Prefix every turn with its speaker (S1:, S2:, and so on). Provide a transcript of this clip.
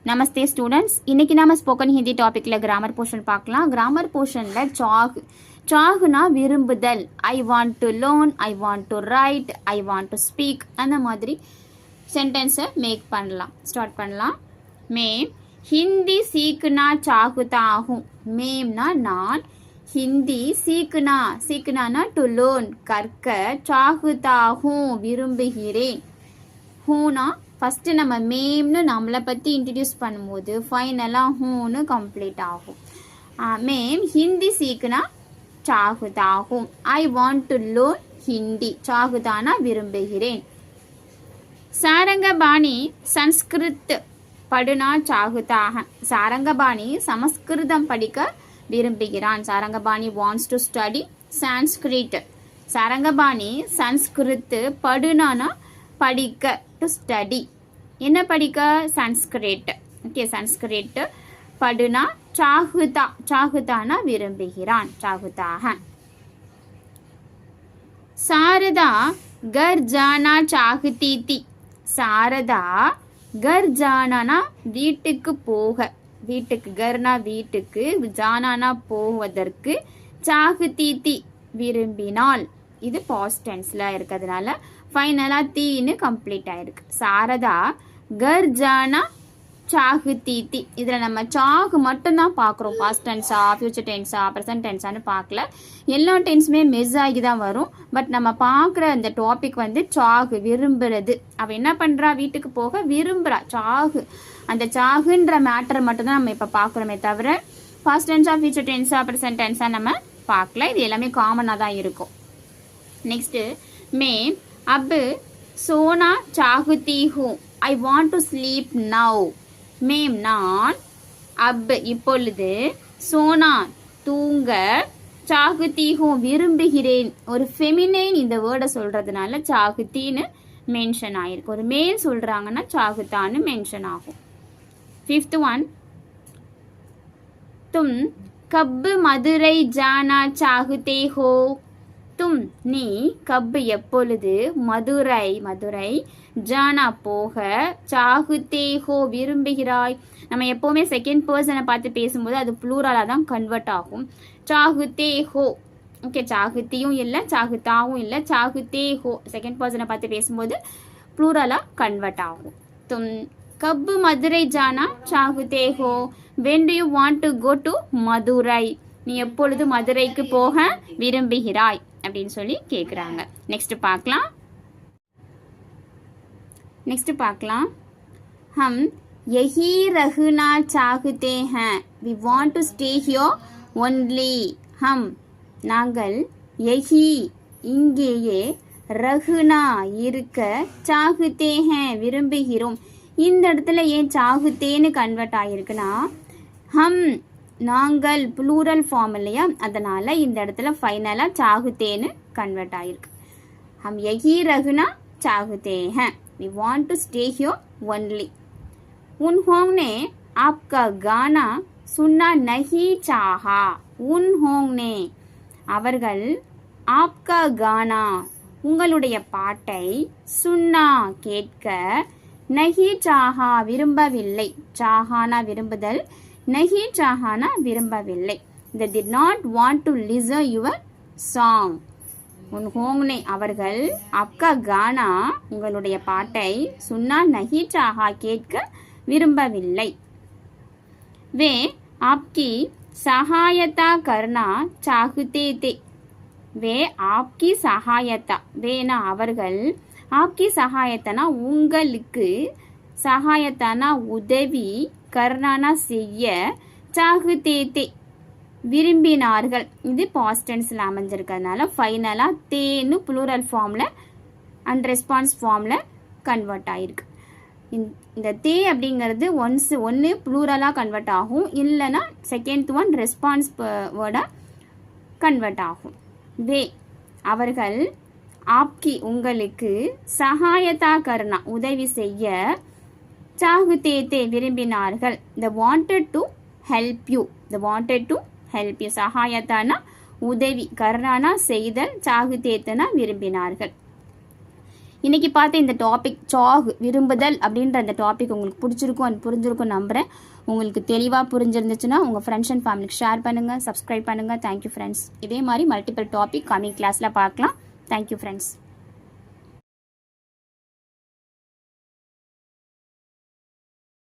S1: நமஸ்தே students. இன்னைக்கு நாம spoken Hindi டாபிக்ல கிராமர் போர்ஷன் பார்க்கலாம். கிராமர் போர்ஷன்ல சாகுனா விரும்புதல், I want to learn, I want to write, I want to speak, அந்த மாதிரி சென்டென்ஸை மேக் பண்ணலாம். ஸ்டார்ட் பண்ணலாம். மேம் ஹிந்தி சீக்குனா சாகுதா ஹூம். மேம்னா நான், ஹிந்தி சீக்குனா டு லேர்ன் கற்க, சாகுதா ஹூம் விரும்புகிறேன். ஹூனா ஃபஸ்ட்டு நம்ம மேம்னு நம்மளை பற்றி இன்ட்ரடியூஸ் பண்ணும்போது ஃபைனலாக ஹூன்னு கம்ப்ளீட் ஆகும். மேம் ஹிந்தி சீக்குனா சாகுதா ஹூம். I want to learn Hindi. சாகுதானா விரும்புகிறேன். சாரங்கபாணி சன்ஸ்கிருத் படுனா சாகுதாக. சாரங்கபாணி சமஸ்கிருதம் படிக்க விரும்புகிறான். Sarangapani wants to study Sanskrit. Sarangapani Sanskrit படுனானா படிக்க, டு ஸ்டடி. என்ன படிக்க? சன்ஸ்கிரிட். Okay, Sanskrit. படுனா சாகுதானா விரும்புகிறான், சாகுதாக. சாரதா கர் ஜானா சாகுதி தி. சாரதா கர் ஜானா வீட்டுக்கு போக, வீட்டுக்கு, கர்னா வீட்டுக்கு, ஜானானா போவதற்கு, சாகுதி தி விரும்பினால். இது பாஸ்ட் டென்ஸ்ல இருக்கிறதுனால ஃபைனலா தீன்னு கம்ப்ளீட் ஆயிருக்கு. சாரதா கர் ஜானா சாகுதி தி. இதுல நம்ம சாகு மட்டும்தான் பார்க்குறோம். பாஸ்ட் டென்ஸா, ஃபியூச்சர் டென்ஸா, ப்ரெசன்ட் டென்ஸான்னு பார்க்கல. எல்லா டென்ஸுமே மெஸ் ஆகி தான் வரும். பட் நம்ம பார்க்குற அந்த டாபிக் சாகு, விரும்புறது. அவள் என்ன பண்ணுறா? வீட்டுக்கு போக விரும்புகிறா. சாகு, அந்த சாகுன்ற மேட்டர் மட்டும்தான் நம்ம இப்போ பார்க்குறோமே தவிர பாஸ்ட் டென்ஸா, ஃபியூச்சர் டென்ஸா, ப்ரெசன்ட் டென்ஸா நம்ம பார்க்கல. இது எல்லாமே காமனாக தான் இருக்கும். நெக்ஸ்ட்டு மேம் अब सोना चाहती हूँ. I want to sleep now. Ma'am நான், அப் இப்பொழுது, சோனா தூங்க, சாகுதி ஹூ விரும்புகிறேன். ஒரு ஃபெமினைன் இந்த வேர்டை சொல்றதுனால சாகுத்தின்னு மென்ஷன் ஆயிருக்கு. ஒரு மேல் சொல்றாங்கன்னா சாகுதான்னு மென்ஷன் ஆகும். 5th one, தும் கப் மதுரை ஜானா சாகுதே ஹோ. தும் நீ, கப் எப்பொழுது, மதுரை ஜானா போக, சாகுதே ஹோ விரும்புகிறாய். நம்ம எப்போவுமே செகண்ட் பர்சனை பார்த்து பேசும்போது அது ப்ளூரலாக தான் கன்வெர்ட் ஆகும். சாகுதே ஹோ. ஓகே, சாகுத்தியும் இல்லை, சாகுதாவும் இல்லை, சாகுதே ஹோ. செகண்ட் பர்சனை பார்த்து பேசும்போது ப்ளூரலாக கன்வெர்ட் ஆகும். தும் கப் மதுரை ஜானா சாகுதே ஹோ. When do you want to go to Madurai. நீ எப்பொழுது மதுரைக்கு போக விரும்புகிறாய் அப்படின்னு சொல்லி கேட்குறாங்க. நெக்ஸ்ட் பார்க்கலாம். हम यही रहना चाहते हैं. we want to stay here only. हम நாங்கள், यही இங்கேயே, ரகுனா இருக்க, சாகுதே हैं விரும்புகிறோம். இந்த இடத்துல ஏன் சாகுதேன்னு கன்வெர்ட் ஆகிருக்குன்னா, ஹம் நாங்கள் ப்ளூரல் ஃபார்ம் இல்லையா, அதனால இந்த இடத்துல ஃபைனலாக சாகுதேன்னு கன்வெர்ட் ஆகிருக்கு. ஹம் யஹி ரகுனா சாகுதே हैं. we want to stay here only. उन्होंने आपका गाना सुनना नहीं चाहा. उन्होंने அவர்கள், आपका गाना உங்களுடைய பாட்டை, சுன்னா கேட்க, நஹி சாஹா விரும்பவில்லை. சாஹானா விரும்புதல், நஹி சாஹானா விரும்பவில்லை. they did not want to listen your song. உன்ஹோங்னே அவர்கள், அப்கா கானா உங்களுடைய பாட்டை, சுன்னா நஹி சாஹா கேட்க விரும்பவில்லை. வே ஆப்கி சகாயத்தா கர்னா சாகுதே தே. வே ஆப்கி சகாயத்தா, வேனா அவர்கள், ஆப்கி சகாயத்தனா உங்களுக்கு, சகாயத்தானா உதவி, கர்னானா செய்ய, சாகுதே தே விரும்பினார்கள். இது பாஸ்ட் டென்ஸ்ல அமைஞ்சிருக்கிறதுனால ஃபைனலா தேன்னு ப்ளூரல் ஃபார்ம்ல அண்ட் ரெஸ்பான்ஸ் ஃபார்ம்ல கன்வெர்ட் ஆயிருக்கு. இந்த தே அப்படிங்கிறது ஒன்று ப்ளூரலாக கன்வெர்ட் ஆகும், இல்லைன்னா செகண்ட் ஒன் ரெஸ்பான்ஸ் வேர்டாக கன்வெர்ட் ஆகும். வே அவர்கள், ஆப்கி உங்களுக்கு, சகாயத்தா கர்னா உதவி செய்ய, சாகுதே தே விரும்பினார்கள். the wanted to help you. the wanted to help you. சகாயத்தானா உதவி, கர்னானா செய்தல், சாகுதேத்தனா விரும்பினார்கள். இன்றைக்கி பார்த்த இந்த டாபிக் சாக் விரும்புதல் அப்படின்ற அந்த டாபிக் உங்களுக்கு பிடிச்சிருக்கும் அண்ட் புரிஞ்சிருக்கும் நம்புகிறேன். உங்களுக்கு தெளிவாக புரிஞ்சிருந்துச்சுன்னா உங்கள் ஃப்ரெண்ட்ஸ் அண்ட் ஃபேமிலிக்கு ஷேர் பண்ணுங்கள், சப்ஸ்கிரைப் பண்ணுங்கள். Thank you friends. இதே மாதிரி மல்டிபிள் டாபிக் கமிங் கிளாஸில் பார்க்கலாம். Thank you friends.